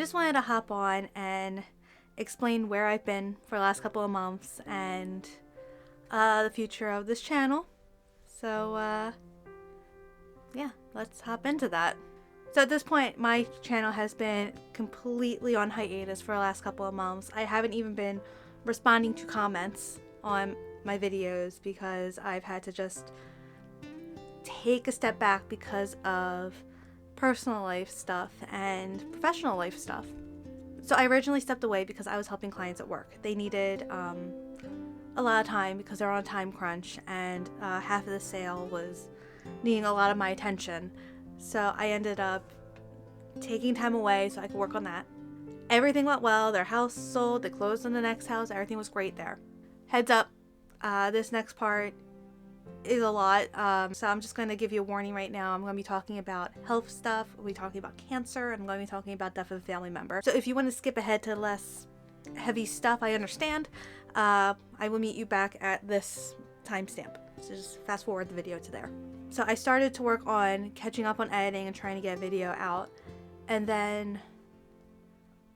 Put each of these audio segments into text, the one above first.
just wanted to hop on and explain where I've been for the last couple of months and the future of this channel. So yeah, let's hop into that. So at this point, my channel has been completely on hiatus for the last couple of months. I haven't even been responding to comments on my videos because I've had to just take a step back because of personal life stuff and professional life stuff. So I originally stepped away because I was helping clients at work. They needed a lot of time because they're on a time crunch, and half of the sale was needing a lot of my attention. So I ended up taking time away so I could work on that. Everything went well. Their house sold, they closed on the next house, everything was great there. Heads up, this next part is a lot, so I'm just going to give you a warning right now. I'm going to be talking about health stuff, we'll be talking about cancer, and I'm going to be talking about death of a family member. So if you want to skip ahead to less heavy stuff, I understand. I will meet you back at this timestamp, so just fast forward the video to there. So I started to work on catching up on editing and trying to get a video out, and then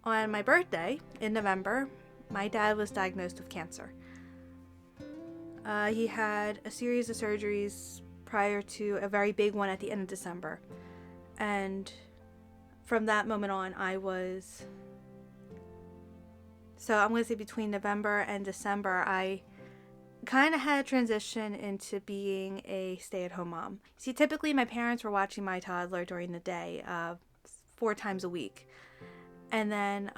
on my birthday in November, my dad was diagnosed with cancer. He had a series of surgeries prior to a very big one at the end of December. And from that moment on, I'm going to say between November and December, I kind of had a transition into being a stay-at-home mom. See, typically my parents were watching my toddler during the day, 4 times a week. And then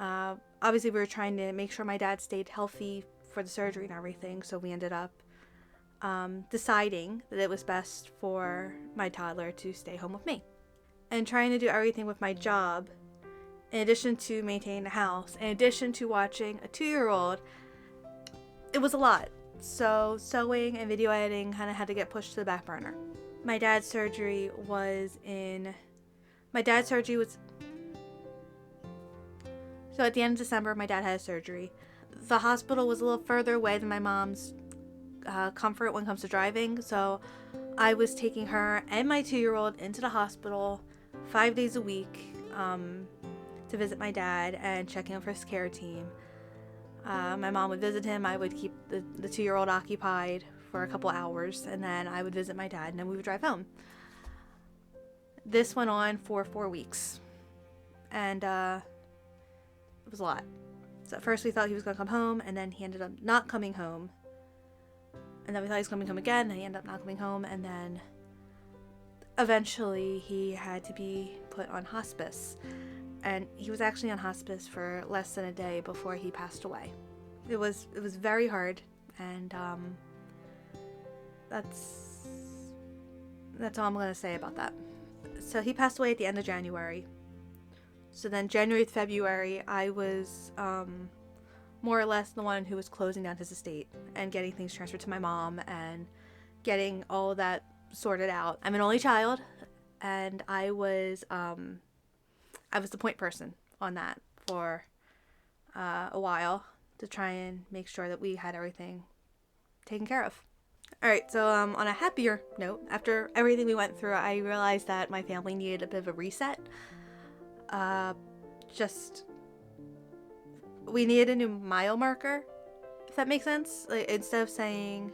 obviously we were trying to make sure my dad stayed healthy for the surgery and everything, so we ended up deciding that it was best for my toddler to stay home with me. And trying to do everything with my job, in addition to maintaining the house, in addition to watching a 2-year-old, it was a lot. So sewing and video editing kind of had to get pushed to the back burner. My dad's surgery was so at the end of December, my dad had surgery. The hospital was a little further away than my mom's comfort when it comes to driving, so I was taking her and my 2-year-old into the hospital 5 days a week to visit my dad and check in for his care team. My mom would visit him. I would keep the 2-year-old occupied for a couple hours, and then I would visit my dad, and then we would drive home. This went on for 4 weeks, and it was a lot. So at first we thought he was going to come home, and then he ended up not coming home. And then we thought he was coming home again, and he ended up not coming home, and then eventually he had to be put on hospice. And he was actually on hospice for less than a day before he passed away. It was very hard, and that's all I'm going to say about that. So he passed away at the end of January. So then January to February, I was more or less the one who was closing down his estate and getting things transferred to my mom and getting all that sorted out. I'm an only child, and I was the point person on that for a while to try and make sure that we had everything taken care of. Alright, so on a happier note, after everything we went through, I realized that my family needed a bit of a reset. We needed a new mile marker, if that makes sense. Like, instead of saying,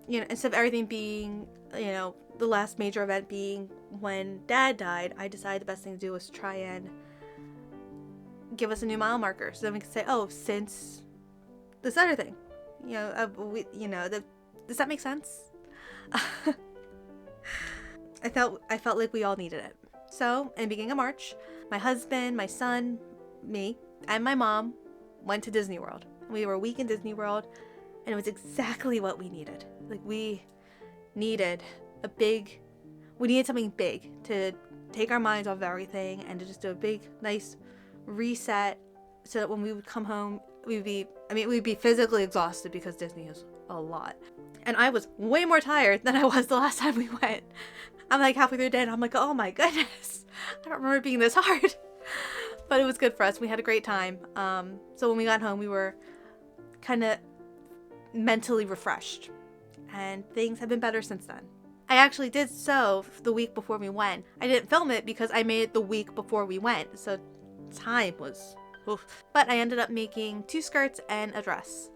instead of everything being, the last major event being when Dad died, I decided the best thing to do was try and give us a new mile marker, so then we could say, oh, since this other thing, does that make sense? I felt like we all needed it. So in the beginning of March, my husband, my son, me, and my mom went to Disney World. We were a week in Disney World, and it was exactly what we needed. Like, we needed something big to take our minds off of everything and to just do a big, nice reset, so that when we would come home, we'd be physically exhausted because Disney is a lot. And I was way more tired than I was the last time we went. I'm like halfway through the day, and I'm like, oh my goodness, I don't remember it being this hard. But it was good for us. We had a great time. So when we got home, we were kind of mentally refreshed, and things have been better since then. I actually did sew the week before we went. I didn't film it because I made it the week before we went, so time was oof. But I ended up making 2 skirts and a dress.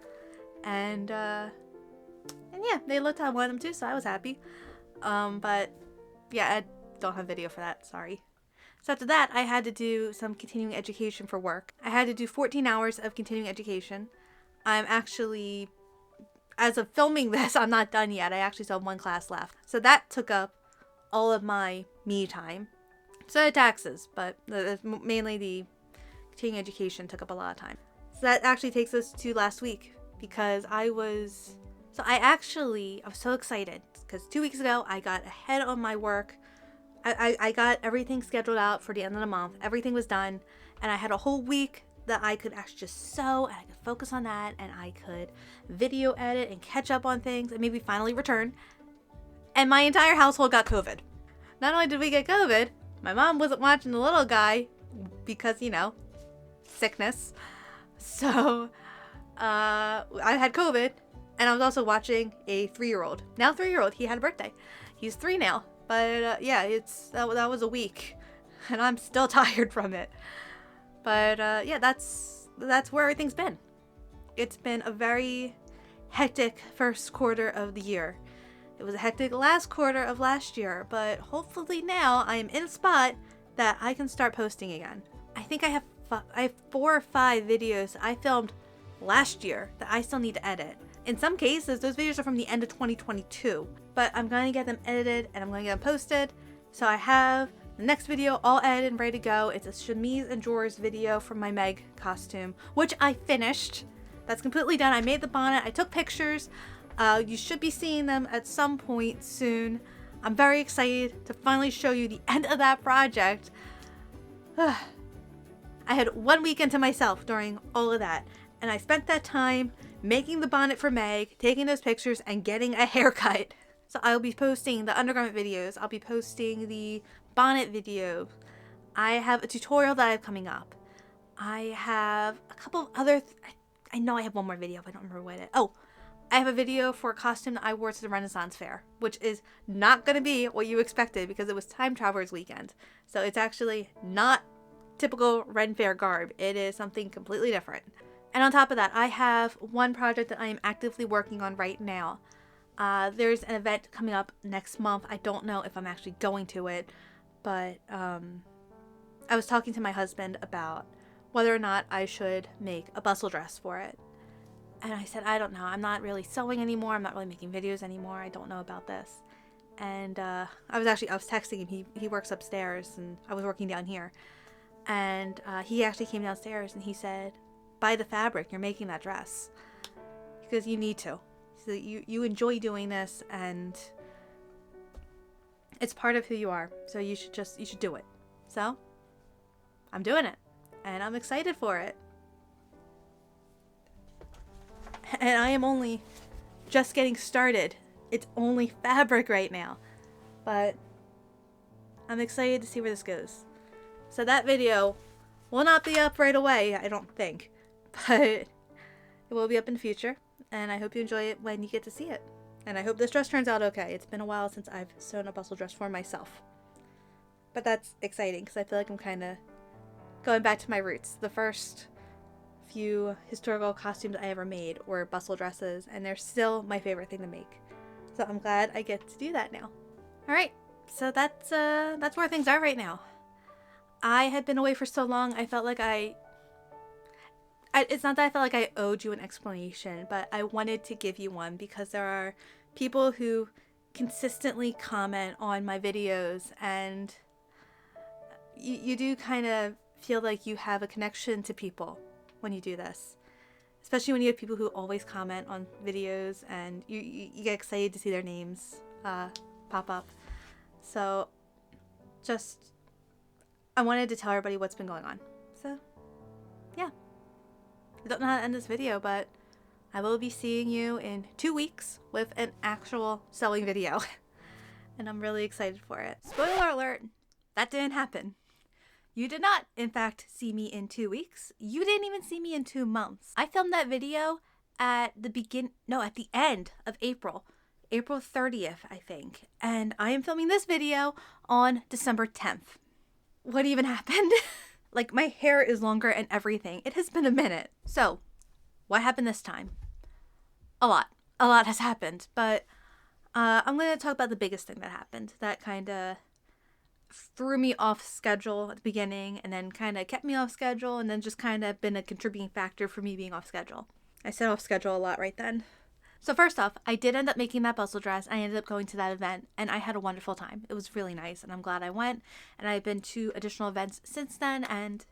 And yeah, they looked how I wanted them to, so I was happy. But yeah, I don't have video for that, sorry. So after that, I had to do some continuing education for work. I had to do 14 hours of continuing education. I'm actually, as of filming this, I'm not done yet. I actually still have 1 class left. So that took up all of my me time. So I had taxes, but mainly the continuing education took up a lot of time. So that actually takes us to last week, because I was so excited because 2 weeks ago I got ahead on my work. I got everything scheduled out for the end of the month. Everything was done, and I had a whole week that I could actually just sew, and I could focus on that, and I could video edit and catch up on things and maybe finally return. And my entire household got COVID. Not only did we get COVID, my mom wasn't watching the little guy because, you know, sickness. So I had COVID, and I was also watching a 3-year-old. Now 3-year-old, he had a birthday. He's 3 now. But yeah, that was a week, and I'm still tired from it. But yeah, that's where everything's been. It's been a very hectic first quarter of the year. It was a hectic last quarter of last year, but hopefully now I am in a spot that I can start posting again. I think I have 4 or 5 videos I filmed last year that I still need to edit. In some cases, those videos are from the end of 2022, but I'm going to get them edited and I'm going to get them posted. So I have the next video all edited and ready to go. It's a chemise and drawers video from my Meg costume, which I finished. That's completely done. I made the bonnet. I took pictures. You should be seeing them at some point soon. I'm very excited to finally show you the end of that project. I had 1 weekend to myself during all of that, and I spent that time making the bonnet for Meg, taking those pictures, and getting a haircut. So I'll be posting the undergarment videos. I'll be posting the bonnet video. I have a tutorial that I have coming up. I have a couple of other... I know I have one more video, but I don't remember what it is. Oh, I have a video for a costume that I wore to the Renaissance Fair, which is not going to be what you expected because it was Time Travelers Weekend. So it's actually not typical Ren Fair garb. It is something completely different. And on top of that, I have one project that I am actively working on right now. There's an event coming up next month. I don't know if I'm actually going to it, but I was talking to my husband about whether or not I should make a bustle dress for it. And I said, I don't know. I'm not really sewing anymore. I'm not really making videos anymore. I don't know about this. And I was texting him. He works upstairs, and I was working down here. And he actually came downstairs, and he said, buy the fabric. You're making that dress. Because you need to. So you enjoy doing this, and it's part of who you are. So you should do it. So I'm doing it, and I'm excited for it. And I am only just getting started. It's only fabric right now, but I'm excited to see where this goes. So that video will not be up right away, I don't think, but it will be up in the future, and I hope you enjoy it when you get to see it. And I hope this dress turns out okay. It's been a while since I've sewn a bustle dress for myself, but that's exciting because I feel like I'm kind of going back to my roots. The first few historical costumes I ever made were bustle dresses, and they're still my favorite thing to make. So I'm glad I get to do that now. All right, so that's where things are right now. I had been away for so long. I felt like it's not that I felt like I owed you an explanation, but I wanted to give you one because there are people who consistently comment on my videos, and you do kind of feel like you have a connection to people when you do this, especially when you have people who always comment on videos, and you get excited to see their names pop up. So just I wanted to tell everybody what's been going on. So yeah, I don't know how to end this video, but I will be seeing you in 2 weeks with an actual sewing video. And I'm really excited for it. Spoiler alert, that didn't happen. You did not, in fact, see me in 2 weeks. You didn't even see me in 2 months. I filmed that video at the end of April. April 30th, I think. And I am filming this video on December 10th. What even happened? Like, my hair is longer and everything. It has been a minute. So, what happened this time? A lot. A lot has happened, but I'm going to talk about the biggest thing that happened that kind of threw me off schedule at the beginning and then kind of kept me off schedule and then just kind of been a contributing factor for me being off schedule. I said off schedule a lot right then. So first off, I did end up making that bustle dress. I ended up going to that event and I had a wonderful time. It was really nice and I'm glad I went. And I've been to additional events since then and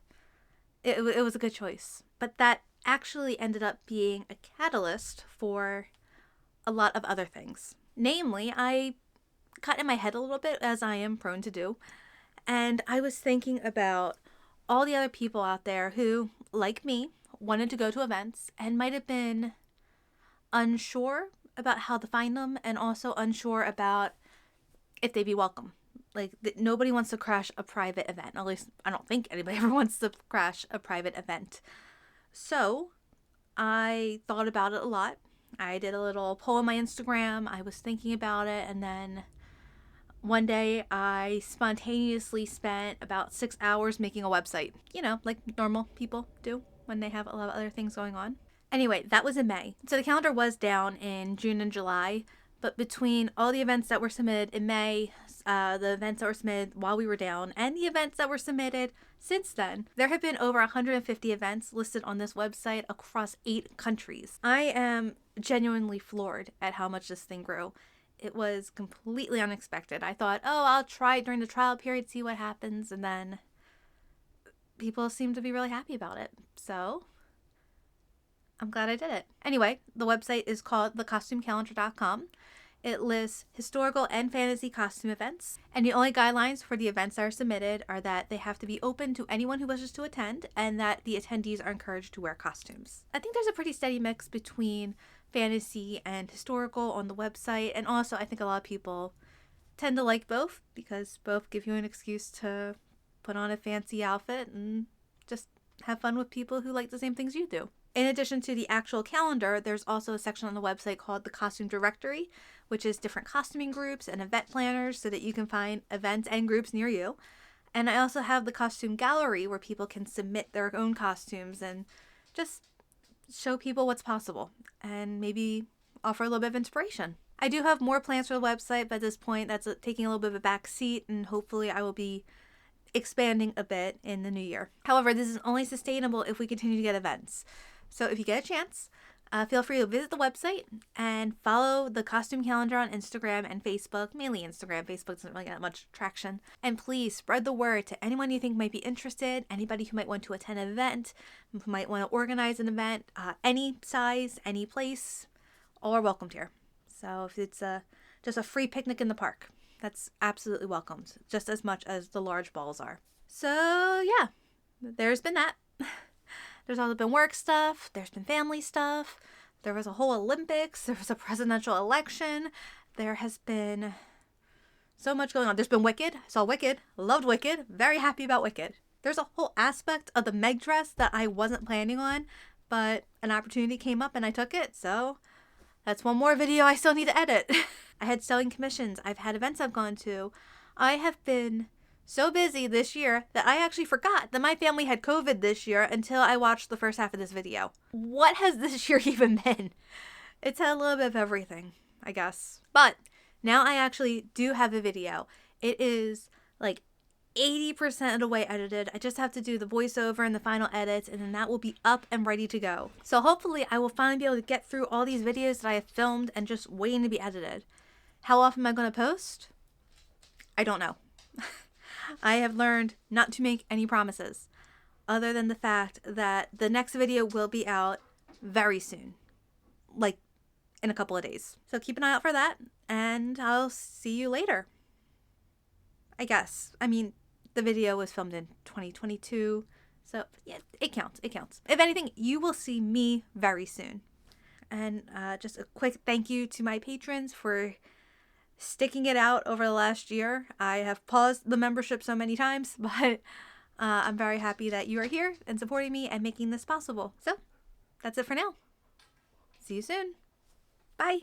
it was a good choice. But that actually ended up being a catalyst for a lot of other things. Namely, I got in my head a little bit, as I am prone to do. And I was thinking about all the other people out there who, like me, wanted to go to events and might have been unsure about how to find them and also unsure about if they'd be welcome. Like, nobody wants to crash a private event. At least, I don't think anybody ever wants to crash a private event. So, I thought about it a lot. I did a little poll on my Instagram. I was thinking about it, and then one day I spontaneously spent about 6 hours making a website. You know, like normal people do when they have a lot of other things going on. Anyway, that was in May. So the calendar was down in June and July, but between all the events that were submitted in May, the events that were submitted while we were down, and the events that were submitted since then, there have been over 150 events listed on this website across 8 countries. I am genuinely floored at how much this thing grew. It was completely unexpected. I thought, oh, I'll try it during the trial period, see what happens, and then people seem to be really happy about it. So I'm glad I did it. Anyway, the website is called thecostumecalendar.com. It lists historical and fantasy costume events, and the only guidelines for the events that are submitted are that they have to be open to anyone who wishes to attend and that the attendees are encouraged to wear costumes. I think there's a pretty steady mix between fantasy and historical on the website, and also I think a lot of people tend to like both because both give you an excuse to put on a fancy outfit and just have fun with people who like the same things you do. In addition to the actual calendar, there's also a section on the website called the Costume Directory, which is different costuming groups and event planners so that you can find events and groups near you. And I also have the Costume Gallery where people can submit their own costumes and just show people what's possible and maybe offer a little bit of inspiration. I do have more plans for the website, but at this point that's taking a little bit of a back seat and hopefully I will be expanding a bit in the new year. However, this is only sustainable if we continue to get events. So if you get a chance, feel free to visit the website and follow the costume calendar on Instagram and Facebook, mainly Instagram. Facebook doesn't really get much traction. And please spread the word to anyone you think might be interested, anybody who might want to attend an event, who might want to organize an event, any size, any place, all are welcomed here. So if it's just a free picnic in the park, that's absolutely welcomed, just as much as the large balls are. So yeah, there's been that. There's also been work stuff. There's been family stuff. There was a whole Olympics. There was a presidential election. There has been so much going on. There's been Wicked. I saw Wicked. Loved Wicked. Very happy about Wicked. There's a whole aspect of the Meg dress that I wasn't planning on, but an opportunity came up and I took it. So that's one more video I still need to edit. I had sewing commissions. I've had events I've gone to. I have been so busy this year that I actually forgot that my family had COVID this year until I watched the first half of this video. What has this year even been? It's had a little bit of everything, I guess. But now I actually do have a video. It is like 80% of the way edited. I just have to do the voiceover and the final edits, and then that will be up and ready to go. So hopefully I will finally be able to get through all these videos that I have filmed and just waiting to be edited. How often am I going to post? I don't know. I have learned not to make any promises other than the fact that the next video will be out very soon, like in a couple of days. So keep an eye out for that and I'll see you later. I guess. I mean, the video was filmed in 2022, so yeah, it counts. It counts. If anything, you will see me very soon. And just a quick thank you to my patrons for sticking it out over the last year. I have paused the membership so many times, but I'm very happy that you are here and supporting me and making this possible. So that's it for now. See you soon. Bye.